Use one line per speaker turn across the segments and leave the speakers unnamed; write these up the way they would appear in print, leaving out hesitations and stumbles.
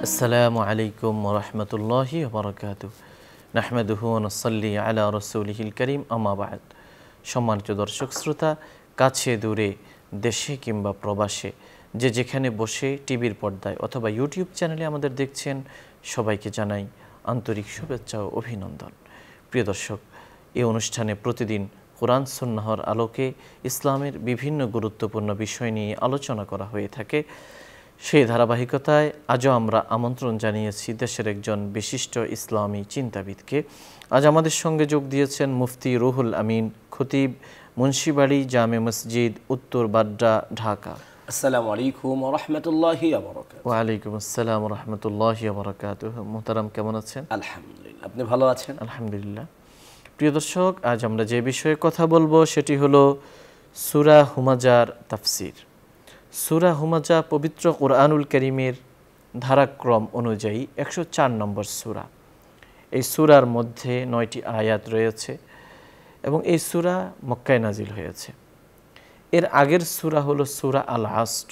আসসালামু আলাইকুম ওয়া রাহমাতুল্লাহি ওয়া বারাকাতুহু নাহমাদুহু ওয়া নুসাল্লি আলা রাসূলিহিল কারীম আম্মা বা'দ। সম্মানিত দর্শক শ্রোতা, কাছে দূরে, দেশে কিংবা প্রবাসে, যে যেখানে বসে টিভির পর্দায় অথবা ইউটিউব চ্যানেলে আমাদের দেখছেন, সবাইকে জানাই আন্তরিক শুভেচ্ছা ও অভিনন্দন। প্রিয় দর্শক, এই অনুষ্ঠানে প্রতিদিন কোরআন সুন্নাহর আলোকে ইসলামের বিভিন্ন গুরুত্বপূর্ণ বিষয় নিয়ে আলোচনা করা হয়ে থাকে। সেই ধারাবাহিকতায় আজও আমরা আমন্ত্রণ জানিয়েছি দেশের একজন বিশিষ্ট ইসলামী চিন্তাবিদকে। আজ আমাদের সঙ্গে যোগ দিয়েছেন মুফতি রুহুল আমিন, খতিব, মুন্সিবাড়ি জামে মসজিদ, উত্তর বাড্ডা, ঢাকা।
আসসালামু আলাইকুম ওয়া রাহমাতুল্লাহি ওয়া বারাকাতুহু।
ওয়া আলাইকুম আসসালাম ওয়া রাহমাতুল্লাহি ওয়া বারাকাতুহু। মুহতারাম, কেমন আছেন?
আলহামদুলিল্লাহ, আপনি ভালো আছেন?
আলহামদুলিল্লাহ। প্রিয় দর্শক, আজ আমরা যে বিষয়ে কথা বলবো সেটি হলো সূরা হুমাজার তাফসির। সূরা হুমাজা পবিত্র কোরআনুল কারীমের ধারাক্রম অনুযায়ী 104 নম্বর সূরা। এই সূরার মধ্যে 9টি আয়াত রয়েছে এবং এই সূরা মক্কায় নাজিল হয়েছে। এর আগের সূরা হলো সূরা আল আসর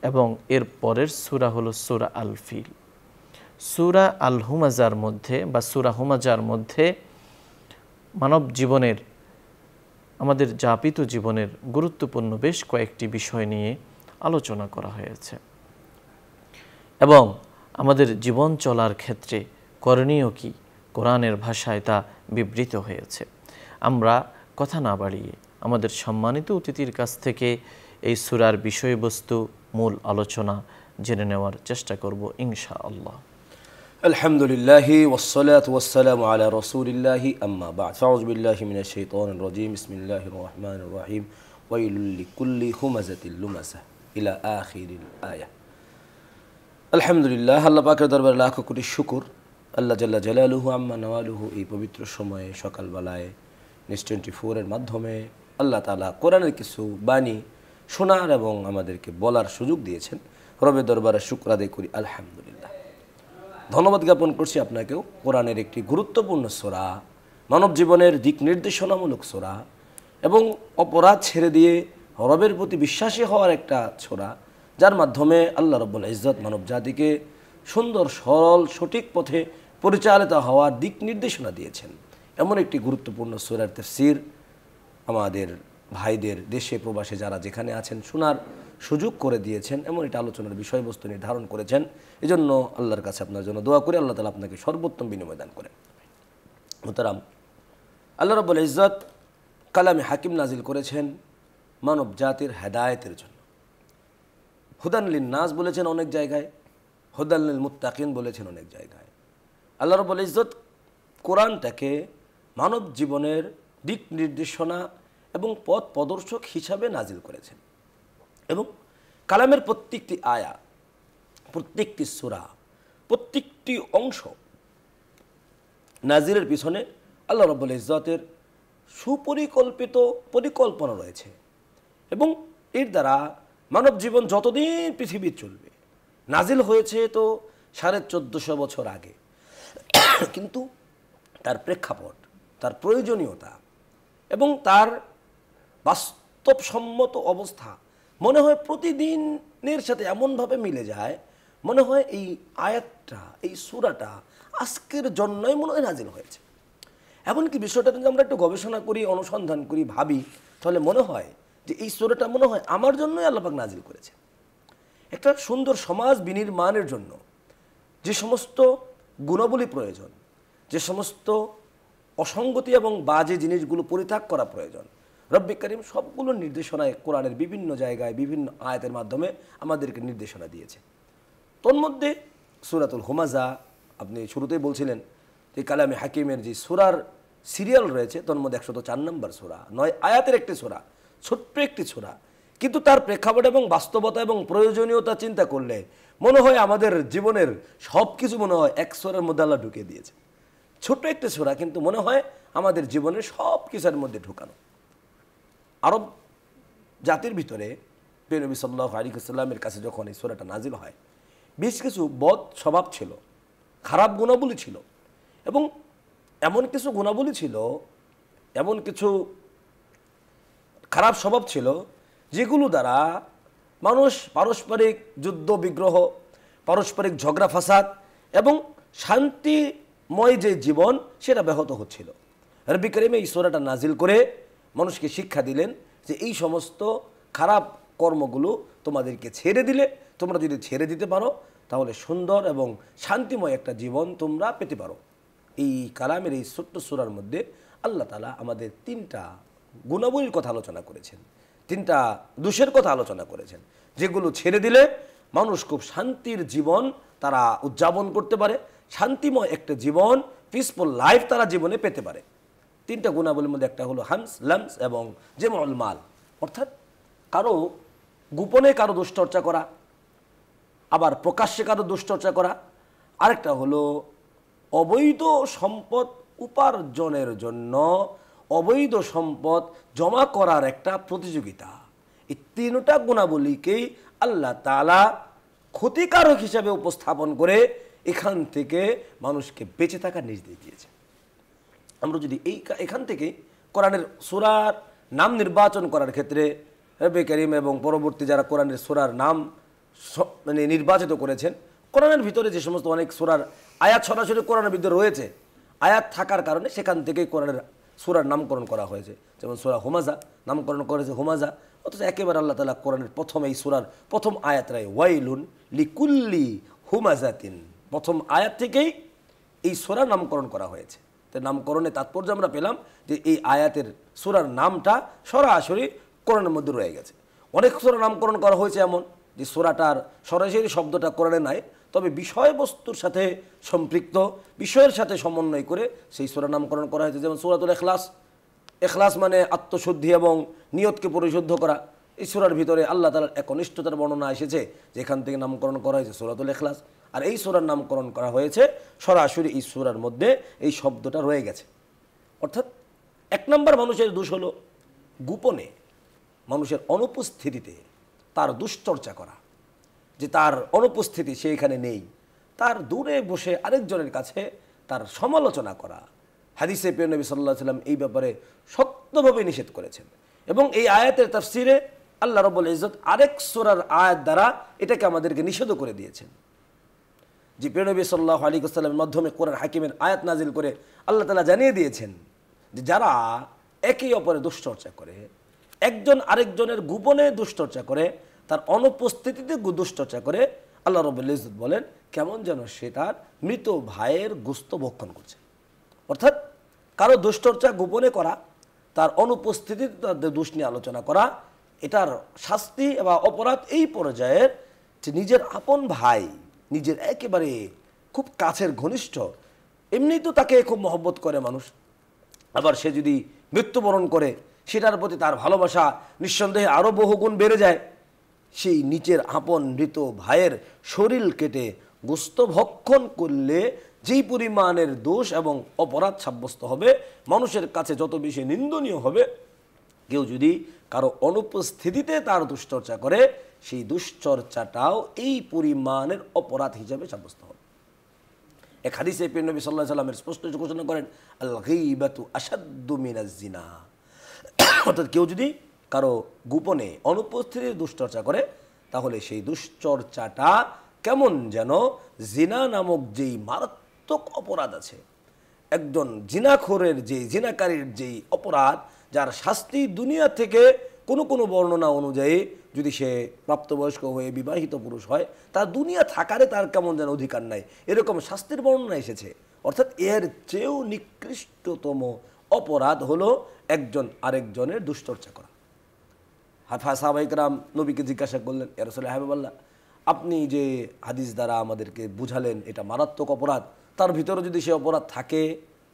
এবং এর পরের সূরা হলো সূরা আল ফিল। সূরা আল হুমাজার মধ্যে বা সূরা হুমাজার মধ্যে মানব জীবনের, আমাদের যাপিত জীবনের গুরুত্বপূর্ণ বেশ কয়েকটি বিষয় নিয়ে আলোচনা করা হয়েছে এবং আমাদের জীবন চলার ক্ষেত্রে করণীয় কি, কোরআনের ভাষায় তা বিবৃত হয়েছে। আমরা কথা না বাড়িয়ে আমাদের সম্মানিত অতিথির কাছ থেকে এই সূরার বিষয়বস্তু, মূল আলোচনা জেনে নেওয়ার চেষ্টা করব ইনশাআল্লাহ।
আলহামদুলিল্লাহি ওয়াসসালাতু ওয়াসসালামু আলা রাসূলিল্লাহি আম্মা বা'দ। আউযু বিল্লাহি মিনাশ শাইতানির রাজীম। বিসমিল্লাহির রহমানির রহিম। ওয়াইলুল লিকুল্লি হুমাযাতিল লুমাযাহ ইলা আখিরিল আয়াহ। আলহামদুলিল্লাহ, আল্লাহ পাকের দরবারে লাখ কোটি শুকর। আল্লাহ জাল্লা জালালুহু আম্মা নওয়ালুহু এই পবিত্র সময়ে সকালবেলায় নিউজ 24 এর মাধ্যমে আল্লাহ তাআলা কোরআনের কিছু বাণী শোনার এবং আমাদেরকে বলার সুযোগ দিয়েছেন। রবের দরবারে শুকর আদায় করি আলহামদুলিল্লাহ। ধন্যবাদ জ্ঞাপন করছি আপনাকেও। কোরআনের একটি গুরুত্বপূর্ণ সূরা, মানব জীবনের দিক নির্দেশনামূলক সূরা এবং অপরাধ ছেড়ে দিয়ে রবের প্রতি বিশ্বাসী হওয়ার একটা সূরা, যার মাধ্যমে আল্লাহ রাব্বুল ইজ্জত মানব জাতিকে সুন্দর, সরল, সঠিক পথে পরিচালিত হওয়ার দিক নির্দেশনা দিয়েছেন। এমন একটি গুরুত্বপূর্ণ সূরার তাফসীর আমাদের ভাইদের দেশে প্রবাসে যারা যেখানে আছেন শোনার সুযোগ করে দিয়েছেন, এমন একটা আলোচনার বিষয়বস্তু নির্ধারণ করেছেন। এজন্য আল্লাহর কাছে আপনার জন্য দোয়া করে আল্লাহ তাআলা আপনাকে সর্বোত্তম বিনিময় দান করেন। মুহতারাম, আল্লাহ রাব্বুল ইজ্জত কালামে হাকিম নাজিল করেছেন মানব জাতির হেদায়েতের জন্য। হুদান লিন-নাস বলেছেন অনেক জায়গায়, হুদান লিল মুত্তাকিন বলেছেন অনেক জায়গায়। আল্লাহ রাব্বুল ইজ্জত কোরআনটাকে মানব জীবনের দিক নির্দেশনা এবং পথ প্রদর্শক হিসাবে নাজিল করেছেন এবং কালামের প্রত্যেকটি আয়া, প্রত্যেকটি সূরা, প্রত্যেকটি অংশ নাজিলের পিছনে আল্লাহ রাব্বুল ইজ্জতের সুপরিকল্পিত পরিকল্পনা রয়েছে এবং এর দ্বারা মানব জীবন যতদিন পৃথিবী চলবে, নাজিল হয়েছে তো 1450 বছর আগে, কিন্তু তার প্রেক্ষাপট, তার প্রয়োজনীয়তা এবং তার বাস্তবসম্মত অবস্থা মনে হয় প্রতিদিনের সাথে এমনভাবে মিলে যায়, মনে হয় এই আয়াতটা, এই সূরাটা আজকের জন্যই মনে হয় নাজিল হয়েছে। এমনকি বিষয়টা যদি আমরা একটু গবেষণা করি, অনুসন্ধান করি, ভাবি, তাহলে মনে হয় যে এই সূরাটা মনে হয় আমার জন্যই আল্লাহ পাক নাজিল করেছে। একটা সুন্দর সমাজ বিনির্মাণের জন্য যে সমস্ত গুণাবলী প্রয়োজন, যে সমস্ত অসঙ্গতি এবং বাজে জিনিসগুলো পরিত্যাগ করা প্রয়োজন, রব্বি করিম সবগুলো নির্দেশনায় কোরআনের বিভিন্ন জায়গায় বিভিন্ন আয়াতের মাধ্যমে আমাদেরকে নির্দেশনা দিয়েছে। তন্মধ্যে সূরাতুল হুমাজা, আপনি শুরুতেই বলছিলেন যে কালামে হাকিমের যে সূরার সিরিয়াল রয়েছে, তন্মধ্যে 104 নম্বর সূরা, 9 আয়াতের একটি সূরা, ছোট্ট একটি সূরা, কিন্তু তার প্রেক্ষাপট এবং বাস্তবতা এবং প্রয়োজনীয়তা চিন্তা করলে মনে হয় আমাদের জীবনের সব কিছু মনে হয় এক সূরার মধ্যে আল্লাহ ঢুকিয়ে দিয়েছে। ছোট্ট একটি সূরা, কিন্তু মনে হয় আমাদের জীবনের সব কিছুর মধ্যে ঢুকানো। আরব জাতির ভিতরে প্রিয় নবী সাল্লাল্লাহু আলাইহি ওয়াসাল্লামের কাছে যখন এই সূরাটা নাজিল হয়, বেশ কিছু বদ স্বভাব ছিল, খারাপ গুণাবলী ছিল এবং এমন কিছু গুণাবলী ছিল, এমন কিছু খারাপ স্বভাব ছিল যেগুলো দ্বারা মানুষ পারস্পরিক যুদ্ধ বিগ্রহ, পারস্পরিক ঝগড়া ফাসাদ এবং শান্তিময় যে জীবন সেটা ব্যাহত হচ্ছিল। রব্বি কারীম এই সূরাটা নাজিল করে মানুষকে শিক্ষা দিলেন যে এই সমস্ত খারাপ কর্মগুলো তোমাদেরকে ছেড়ে দিলে, তোমরা যদি ছেড়ে দিতে পারো তাহলে সুন্দর এবং শান্তিময় একটা জীবন তোমরা পেতে পারো। এই কালামের এই ছোট্ট সূরার মধ্যে আল্লাহ তাআলা আমাদের 3টা গুণাবলীর কথা আলোচনা করেছেন, 3টা দোষের কথা আলোচনা করেছেন, যেগুলো ছেড়ে দিলে মানুষ খুব শান্তির জীবন তারা উদযাপন করতে পারে, শান্তিময় একটা জীবন, পিসফুল লাইফ তারা জীবনে পেতে পারে। 3টা গুণাবলীর মধ্যে একটা হলো হামস, লামস এবং জেমউল মাল, অর্থাৎ কারো গোপনে কারো দুশ্চর্চা করা, আবার প্রকাশ্যে কারো দুশ্চর্চা করা, আরেকটা হলো অবৈধ সম্পদ উপার্জনের জন্য অবৈধ সম্পদ জমা করার একটা প্রতিযোগিতা। এই 3টা গুণাবলীকেই আল্লাহ তাআলা ক্ষতিকারক হিসাবে উপস্থাপন করে এখান থেকে মানুষকে বেঁচে থাকার নির্দেশ দিয়েছে। আমরা যদি এখান থেকে কোরআনের সূরার নাম নির্বাচন করার ক্ষেত্রে রব্বি কারীম এবং পরবর্তী যারা কোরআনের সূরার নাম মানে নির্বাচিত করেছেন, কোরআনের ভিতরে যে সমস্ত অনেক সূরার আয়াত সরাসরি কোরআনের ভিতরে রয়েছে, আয়াত থাকার কারণে সেখান থেকেই কোরআনের সূরার নামকরণ করা হয়েছে। যেমন সূরা হুমাজা নামকরণ করেছে হুমাজা, অথচ একেবারে আল্লাহ তাআলা কোরআনের প্রথম এই সূরার প্রথম আয়াতটাই ওয়াইলুন লিকুল্লি হুমাজাতিন, প্রথম আয়াত থেকেই এই সূরার নামকরণ করা হয়েছে। তো নামকরণের তাৎপর্য আমরা পেলাম যে এই আয়াতের সূরার নামটা সরাসরি কোরআনের মধ্যে রয়ে গেছে। অনেক সূরা নামকরণ করা হয়েছে এমন যে সূরাটার সরাসরি শব্দটা কোরআনে নাই, তবে বিষয়বস্তুর সাথে সম্পৃক্ত, বিষয়ের সাথে সমন্বয় করে সেই সূরা নামকরণ করা হয়েছে। যেমন সূরাতুল ইখলাস, ইখলাস মানে আত্মশুদ্ধি এবং নিয়তকে পরিশুদ্ধ করা। এই সূরার ভিতরে আল্লাহ তাআলার একনিষ্ঠতার বর্ণনা এসেছে, যেখান থেকে নামকরণ করা হয়েছে সূরাতুল ইখলাস। আর এই সূরার নামকরণ করা হয়েছে সরাসরি এই সূরার মধ্যে এই শব্দটা রয়ে গেছে। অর্থাৎ 1 নম্বর মানুষের দোষ হলো গোপনে মানুষের অনুপস্থিতিতে তার দুশ্চর্চা করা, যে তার অনুপস্থিতি সে এখানে নেই, তার দূরে বসে আরেকজনের কাছে তার সমালোচনা করা। হাদিসে প্রিয় নবী সাল্লাল্লাহু আলাইহি ওয়াসাল্লাম এই ব্যাপারে শক্তভাবে নিষেধ করেছেন এবং এই আয়াতের তাফসিরে আল্লাহ রাব্বুল ইজ্জত আরেক সূরার আয়াত দ্বারা এটাকে আমাদেরকে নিষেধ করে দিয়েছেন। যে প্রিয় নবী সাল্লাল্লাহু আলাইহি ওয়াসাল্লামের মাধ্যমে কোরআন হাকিমের আয়াত নাজিল করে আল্লাহ তাআলা জানিয়ে দিয়েছেন যে যারা একে অপরের দুশ্চর্চা করে, একজন আরেকজনের গোপনে দুশ্চর্চা করে, তার অনুপস্থিতিতে দুশ্চর্চা করে, আল্লাহ রাব্বুল ইজ্জত বলেন কেমন যেন সে তার মৃত ভাইয়ের গোশত ভক্ষণ করছে। অর্থাৎ কারো দুশ্চর্চা গোপনে করা, তার অনুপস্থিতিতে তাদের দোষ নিয়ে আলোচনা করা, এটার শাস্তি বা অপরাধ এই পর্যায়ের যে নিজের আপন ভাই, নিজের একেবারে খুব কাছের ঘনিষ্ঠ, এমনি তো তাকে খুব মহব্বত করে মানুষ, আবার সে যদি মৃত্যুবরণ করে সেটার প্রতি তার ভালোবাসা নিঃসন্দেহে আরও বহুগুণ বেড়ে যায়। সেই নিচের আপন মৃত ভাইয়ের শরীর কেটে গোশত ভক্ষণ করলে যেই পরিমাণের দোষ এবং অপরাধ সাব্যস্ত হবে, মানুষের কাছে যত বেশি নিন্দনীয় হবে, কেউ যদি কারো অনুপস্থিতিতে তার দুশ্চর্চা করে সেই দুশ্চর্চাটাও এই পরিমাণের অপরাধ হিসাবে সাব্যস্ত হবে। এক হাদিসে প্রিয় নবী সাল্লাল্লাহু আলাইহি ওয়াসাল্লাম স্পষ্ট ঘোষণা করেন আল গীবাতু আশাদ্দু মিনাজ জিনা, অর্থাৎ কেউ যদি কারো গোপনে অনুপস্থিতিতে দুশ্চর্চা করে তাহলে সেই দুশ্চর্চাটা কেমন যেন জিনা নামক যেই মারাত্মক অপরাধ আছে, একজন জিনাখোরের যেই জিনাকারীর যেই অপরাধ, যার শাস্তি দুনিয়া থেকে কোনো কোনো বর্ণনা অনুযায়ী যদি সে প্রাপ্তবয়স্ক হয়ে বিবাহিত পুরুষ হয়, তার দুনিয়া থাকারে তার কেমন যেন অধিকার নাই, এরকম শাস্তির বর্ণনা এসেছে। অর্থাৎ এর চেয়েও নিকৃষ্টতম অপরাধ হলো একজন আরেকজনের দুশ্চর্চা করা। সাহাবায়ে কেরাম নবীকে জিজ্ঞাসা করলেন, ইয়া রাসূলুল্লাহ, হাবিবাল্লাহ, আপনি যে হাদিস দ্বারা আমাদেরকে বুঝালেন এটা মারাত্মক অপরাধ, তার ভিতরে যদি সে অপরাধ থাকে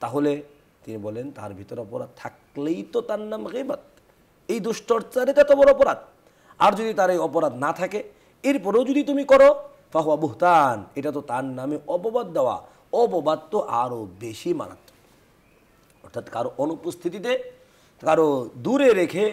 তাহলে? তিনি বলেন তার ভিতরে অপরাধ থাকলেই তো তার নাম গীবত, এই দুশ্চর্চার এটা তো বড় অপরাধ। আর যদি তার এই অপরাধ না থাকে এরপরেও যদি তুমি করো ফাহুয়া বুহতান, এটা তো তার নামে অপবাদ দেওয়া, অপবাদ তো আরও বেশি মারাত্মক। অর্থাৎ কারো অনুপস্থিতিতে, কারো দূরে রেখে,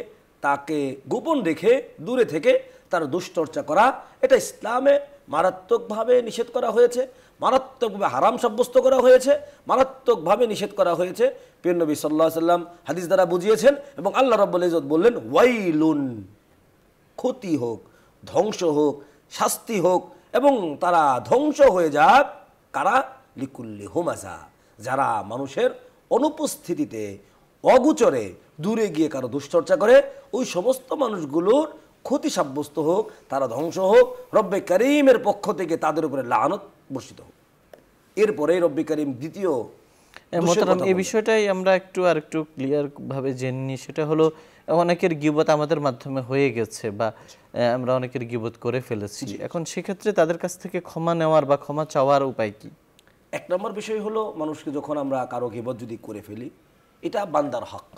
তাকে গোপন রেখে দূরে থেকে তার দুশ্চর্চা করা, এটা ইসলামে মারাত্মকভাবে নিষেধ করা হয়েছে, মারাত্মকভাবে হারাম সাব্যস্ত করা হয়েছে, মারাত্মকভাবে নিষেধ করা হয়েছে। প্রিয় নবী সাল্লাল্লাহু আলাইহি ওয়াসাল্লাম হাদিস দ্বারা বুঝিয়েছেন এবং আল্লাহ রাব্বুল ইজ্জত বললেন ওয়াইলুন, ক্ষতি হোক, ধ্বংস হোক, শাস্তি হোক এবং তারা ধ্বংস হয়ে যাক কারা লিকুল্লি হুমাজা, যারা মানুষের অনুপস্থিতিতে অগোচরে দূরে গিয়ে কারো দুশ্চর্চা করে, ওই সমস্ত মানুষগুলোর ক্ষতি সাব্যস্ত হোক, তারা ধ্বংস হোক, রব্বে করিমের পক্ষ থেকে তাদের উপরে লানত বর্ষিত হোক। এরপরে রব্বে করিম দ্বিতীয়
মোহতারাম এই বিষয়টাই আমরা একটু ক্লিয়ার ভাবে জেনে নিই। সেটা হলো অনেকের গীবত আমাদের মাধ্যমে হয়ে গেছে বা আমরা অনেকের গীবত করে ফেলেছি, এখন সেক্ষেত্রে তাদের কাছ থেকে ক্ষমা নেওয়ার বা ক্ষমা চাওয়ার উপায় কি?
এক নম্বর বিষয় হলো, মানুষকে যখন আমরা কারো গীবত যদি করে ফেলি, এটা বান্দার হক।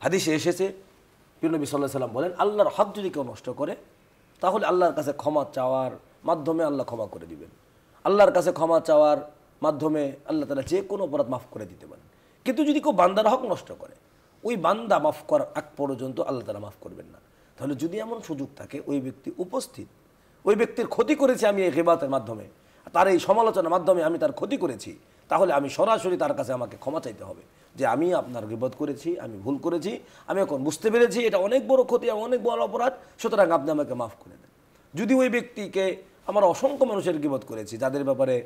হাদিসে এসেছে, প্রিয় নবী সাল্লাল্লাহু আলাইহি ওয়াসাল্লাম বলেন, আল্লাহর হক যদি কেউ নষ্ট করে তাহলে আল্লাহর কাছে ক্ষমা চাওয়ার মাধ্যমে আল্লাহ ক্ষমা করে দিবেন। আল্লাহর কাছে ক্ষমা চাওয়ার মাধ্যমে আল্লাহ তাআলা যে কোনো অপরাধ মাফ করে দিতে পারেন। কিন্তু যদি কেউ বান্দার হক নষ্ট করে, ওই বান্দা মাফ করার আগ পর্যন্ত আল্লাহ তাআলা মাফ করবেন না। তাহলে যদি এমন সুযোগ থাকে, ওই ব্যক্তি উপস্থিত, ওই ব্যক্তির ক্ষতি করেছে আমি এই গীবতের মাধ্যমে, তার এই সমালোচনার মাধ্যমে আমি তার ক্ষতি করেছি, তাহলে আমি সরাসরি তার কাছে আমাকে ক্ষমা চাইতে হবে যে আমি আপনার গীবত করেছি, আমি ভুল করেছি, আমি এখন বুঝতে পেরেছি এটা অনেক বড় ক্ষতি, অনেক বড় অপরাধ, সুতরাং আপনি আমাকে মাফ করে দেন। যদি ওই ব্যক্তিকে আমার অসংখ্য মানুষের গীবত করেছি যাদের ব্যাপারে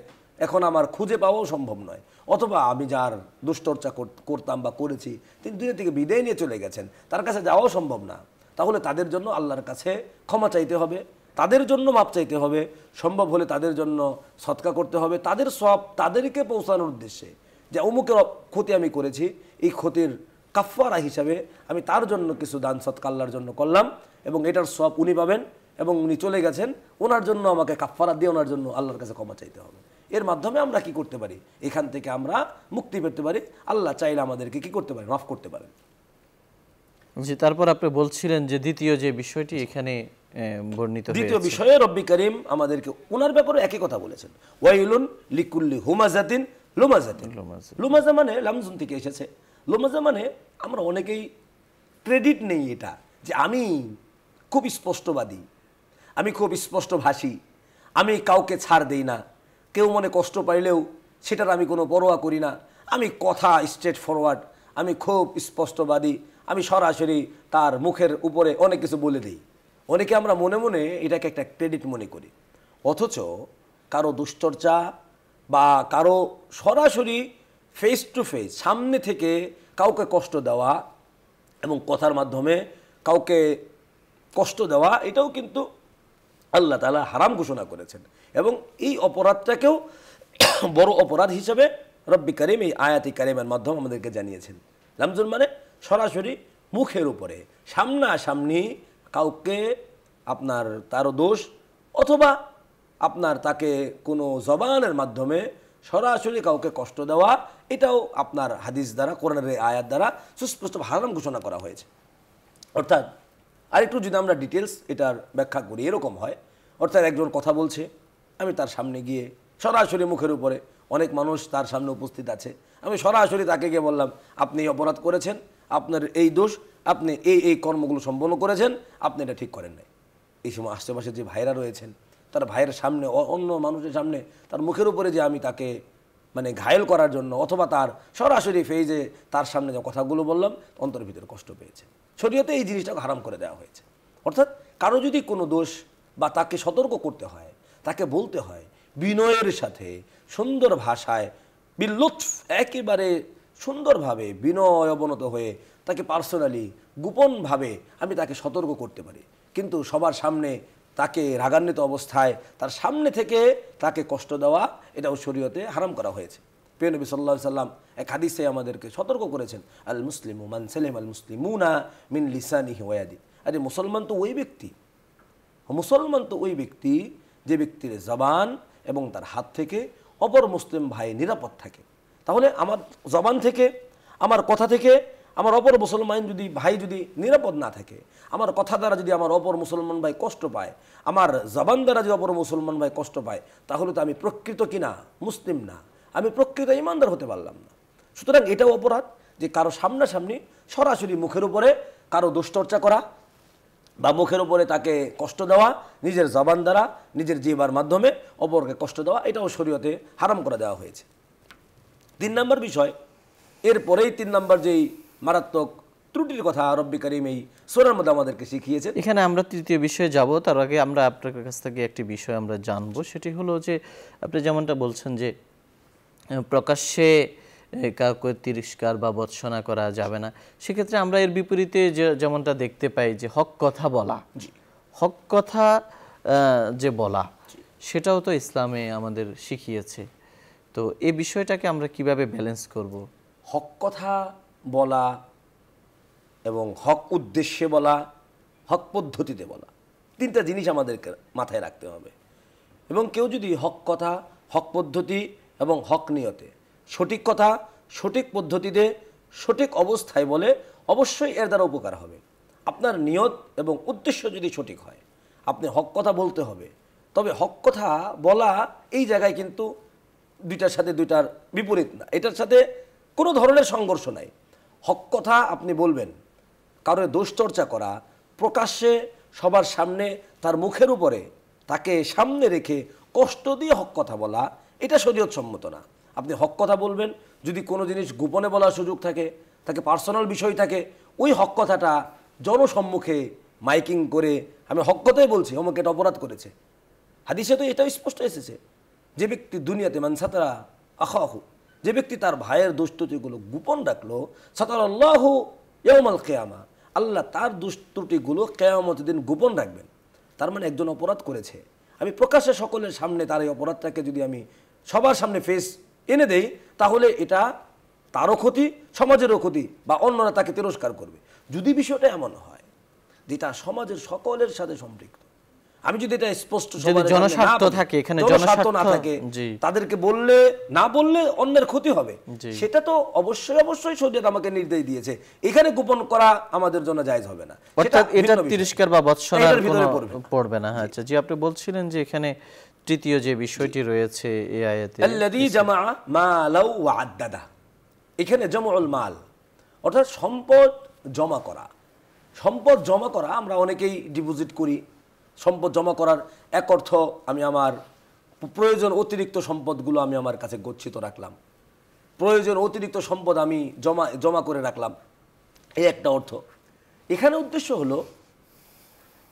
এখন আমার খুঁজে পাওয়াও সম্ভব নয়, অথবা আমি যার দুশ্চর্চা করতাম বা করেছি তিনি দুনিয়া থেকে বিদায় নিয়ে চলে গেছেন, তার কাছে যাওয়াও সম্ভব না, তাহলে তাদের জন্য আল্লাহর কাছে ক্ষমা চাইতে হবে, তাদের জন্য মাপ চাইতে হবে, সম্ভব হলে তাদের জন্য সদকা করতে হবে, তাদের সব তাদেরকে পৌঁছানোর উদ্দেশ্যে যে অমুকের ক্ষতি আমি করেছি, এই ক্ষতির কাফফারা হিসাবে আমি তার জন্য কিছু দান সদকা আল্লাহর জন্য করলাম এবং এটার সব উনি পাবেন এবং উনি চলে গেছেন, ওনার জন্য আমাকে কাফফারা দিয়ে ওনার জন্য আল্লাহর কাছে ক্ষমা চাইতে হবে। এর মাধ্যমে আমরা কি করতে পারি? এখান থেকে আমরা মুক্তি পেতে পারি। আল্লাহ চাইলে আমাদেরকে কি করতে পারেন? মাফ করতে পারেন।
জি, তারপর আপনি বলছিলেন যে দ্বিতীয় যে বিষয়টি এখানে বর্ণিত হয়েছে,
দ্বিতীয় বিষয়ে রব্বি করিম আমাদেরকে ওনার ব্যাপারে একই কথা বলেছেন, ওয়াইলুন লিকুল্লি হুমাজাতিন লুমাজাতিন। লুমাজা মানে লামজুন থেকে এসেছে। লুমাজা মানে আমরা অনেকেই ক্রেডিট নেই এটা, যে আমি খুব স্পষ্টবাদী, আমি খুব স্পষ্টভাষী, আমি কাউকে ছাড় দেই না, কেউ মনে কষ্ট পাইলেও সেটার আমি কোনো পরোয়া করি না, আমি কথা স্ট্রেট ফরওয়ার্ড, আমি খুব স্পষ্টবাদী, আমি সরাসরি তার মুখের উপরে অনেক কিছু বলে দিই। অনেকে আমরা মনে মনে এটাকে একটা ক্রেডিট মনে করি, অথচ কারো দুশ্চর্চা বা কারো সরাসরি ফেস টু ফেস সামনে থেকে কাউকে কষ্ট দেওয়া এবং কথার মাধ্যমে কাউকে কষ্ট দেওয়া, এটাও কিন্তু আল্লাহ তাআলা হারাম ঘোষণা করেছেন এবং এই অপরাধটাকেও বড় অপরাধ হিসেবে রব্বি করিম এই আয়াতি কারিমের মাধ্যমে আমাদেরকে জানিয়েছেন। লামজুন মানে সরাসরি মুখের উপরে সামনাসামনি কাউকে আপনার তারও দোষ অথবা আপনার তাকে কোনো জবানের মাধ্যমে সরাসরি কাউকে কষ্ট দেওয়া, এটাও আপনার হাদিস দ্বারা, কোরআনের আয়াত দ্বারা সুস্পষ্ট হারাম ঘোষণা করা হয়েছে। অর্থাৎ আরেকটু যদি আমরা ডিটেলস এটার ব্যাখ্যা করি, এরকম হয়, অর্থাৎ একজন কথা বলছে, আমি তার সামনে গিয়ে সরাসরি মুখের উপরে, অনেক মানুষ তার সামনে উপস্থিত আছে, আমি সরাসরি তাকে গিয়ে বললাম আপনি এই অপরাধ করেছেন, আপনার এই দোষ, আপনি এই কর্মগুলো সম্পন্ন করেছেন, আপনি এটা ঠিক করেন নাই। এই সময় আশেপাশে যে ভাইরা রয়েছেন, তার ভাইয়ের সামনে, অন্য মানুষের সামনে তার মুখের উপরে যে আমি তাকে মানে ঘায়েল করার জন্য অথবা তার সরাসরি ফেজে তার সামনে যে কথাগুলো বললাম, অন্তরের ভিতরে কষ্ট পেয়েছে। শরীয়তে এই জিনিসটাকে হারাম করে দেওয়া হয়েছে। অর্থাৎ কারো যদি কোনো দোষ বা তাকে সতর্ক করতে হয়, তাকে বলতে হয় বিনয়ের সাথে, সুন্দর ভাষায়, বিলুৎফ, একেবারে সুন্দরভাবে বিনয় অবনত হয়ে তাকে পার্সোনালি গোপনভাবে আমি তাকে সতর্ক করতে পারি, কিন্তু সবার সামনে তাকে রাগান্বিত অবস্থায় তার সামনে থেকে তাকে কষ্ট দেওয়া, এটাও শরীয়তে হারাম করা হয়েছে। প্রিয় নবী সাল্লাল্লাহু আলাইহি সাল্লাম এক হাদিসে আমাদেরকে সতর্ক করেছেন, আল মুসলিমু মান সালিমা আল মুসলিমুনা মিন লিসানিহি ওয়া ইয়াদিহি। আরে মুসলমান তো ওই ব্যক্তি, মুসলমান তো ওই ব্যক্তি যে ব্যক্তির জবান এবং তার হাত থেকে অপর মুসলিম ভাই নিরাপদ থাকে। তাহলে আমার জবান থেকে, আমার কথা থেকে আমার অপর মুসলমান যদি ভাই যদি নিরাপদ না থাকে, আমার কথা দ্বারা যদি আমার অপর মুসলমান ভাই কষ্ট পায়, আমার জবান দ্বারা যদি অপর মুসলমান ভাই কষ্ট পায়, তাহলে তো আমি প্রকৃত কিনা মুসলিম না, আমি প্রকৃত ইমানদার হতে পারলাম না। সুতরাং এটাও অপরাধ যে কারো সামনাসামনি সরাসরি মুখের উপরে কারো দুশ্চর্চা করা বা মুখের উপরে তাকে কষ্ট দেওয়া, নিজের জবান দ্বারা নিজের জিহ্বার মাধ্যমে অপরকে কষ্ট দেওয়া, এটাও শরীয়তে হারাম করে দেওয়া হয়েছে। 3 নম্বর বিষয়, এরপরেই 3 নম্বর যেই মারাত্মক ত্রুটির কথা রব্বি কারীম এই সূরার মধ্যে আমাদেরকে শিখিয়েছেন।
এখানে আমরা তৃতীয় বিষয়ে যাব, তার আগে আমরা আপনার কাছ থেকে একটি বিষয় আমরা জানবো, সেটি হলো যে আপনি যেমনটা বলছেন যে প্রকাশ্যে কাউকে তিরস্কার বা ভর্ৎসনা করা যাবে না। সেক্ষেত্রে আমরা এর বিপরীতে যেমনটা দেখতে পাই যে হক কথা বলা, হক কথা যে বলা, সেটাও তো ইসলামে আমাদের শিখিয়েছে। তো এই বিষয়টাকে আমরা কিভাবে ব্যালেন্স করব?
হক কথা বলা এবং হক উদ্দেশ্যে বলা, হক পদ্ধতিতে বলা, তিনটা জিনিস আমাদেরকে মাথায় রাখতে হবে। এবং কেউ যদি হক কথা, হক পদ্ধতি এবং হক নিয়তে, সঠিক কথা সঠিক পদ্ধতিতে সঠিক অবস্থায় বলে, অবশ্যই এর দ্বারা উপকার হবে। আপনার নিয়ত এবং উদ্দেশ্য যদি সঠিক হয়, আপনি হক কথা বলতে হবে। তবে হক কথা বলা এই জায়গায় কিন্তু দুইটার সাথে দুইটার বিপরীত না, এটার সাথে কোনো ধরনের সংঘর্ষ নাই। হক কথা আপনি বলবেন, কারোর দোষ চর্চা করা, প্রকাশ্যে সবার সামনে তার মুখের উপরে তাকে সামনে রেখে কষ্ট দিয়ে হক কথা বলা, এটা শরীয়ত সম্মত না। আপনি হক কথা বলবেন, যদি কোনো জিনিস গোপনে বলার সুযোগ থাকে, তাকে পার্সোনাল বিষয় থাকে, ওই হক কথাটা জনসম্মুখে মাইকিং করে আমি হক কথাই বলছি, আমাকে এটা অপরাধ করেছে। হাদিসে তো এটাও স্পষ্ট এসেছে, যে ব্যক্তি দুনিয়াতে মান সাতারা আখাহু, যে ব্যক্তি তার ভাইয়ের দুষ্টত্রুটিগুলো গোপন রাখলো, সাতারাল্লাহু ইয়াউমাল কিয়ামা, আল্লাহ তার দুষ্টত্রুটিগুলো কিয়ামতের দিন গোপন রাখবেন। তার মানে একজন অপরাধ করেছে, আমি প্রকাশ্যে সকলের সামনে তার এই অপরাধটাকে যদি আমি সবার সামনে ফেস এনে দেই, তাহলে এটা তারও ক্ষতি, সমাজেরও ক্ষতি, বা অন্যরা তাকে তিরস্কার করবে। যদি বিষয়টা এমন হয় যেটা সমাজের সকলের সাথে সম্পৃক্ত, আমি যদি এটা স্পষ্ট
জনস্বার্থ থাকে, এখানে জনস্বার্থ
না থাকে, তাদেরকে বললে না বললে অন্যের ক্ষতি হবে, সেটা তো অবশ্যই অবশ্যই শরীয়ত আমাকে নির্দেশ দিয়েছে। এখানে গোপন করা আমাদের জন্য জায়েজ হবে না,
অর্থাৎ এটা তিরস্কার বা ভর্ৎসনার ভিতরে পড়বে না। আচ্ছা জি, আপনি বলছিলেন যে এখানে তৃতীয় যে বিষয়টি রয়েছে এই আয়াতে,
আল্লাযী জামা মালাউ ওয়া আদ্দাদা, এখানে জামউল মাল অর্থাৎ সম্পদ জমা করা। সম্পদ জমা করা আমরা অনেকেই ডিপোজিট করি। সম্পদ জমা করার এক অর্থ আমি আমার প্রয়োজন অতিরিক্ত সম্পদগুলো আমি আমার কাছে গচ্ছিত রাখলাম, প্রয়োজন অতিরিক্ত সম্পদ আমি জমা করে রাখলাম, এই একটা অর্থ। এখানে উদ্দেশ্য হলো,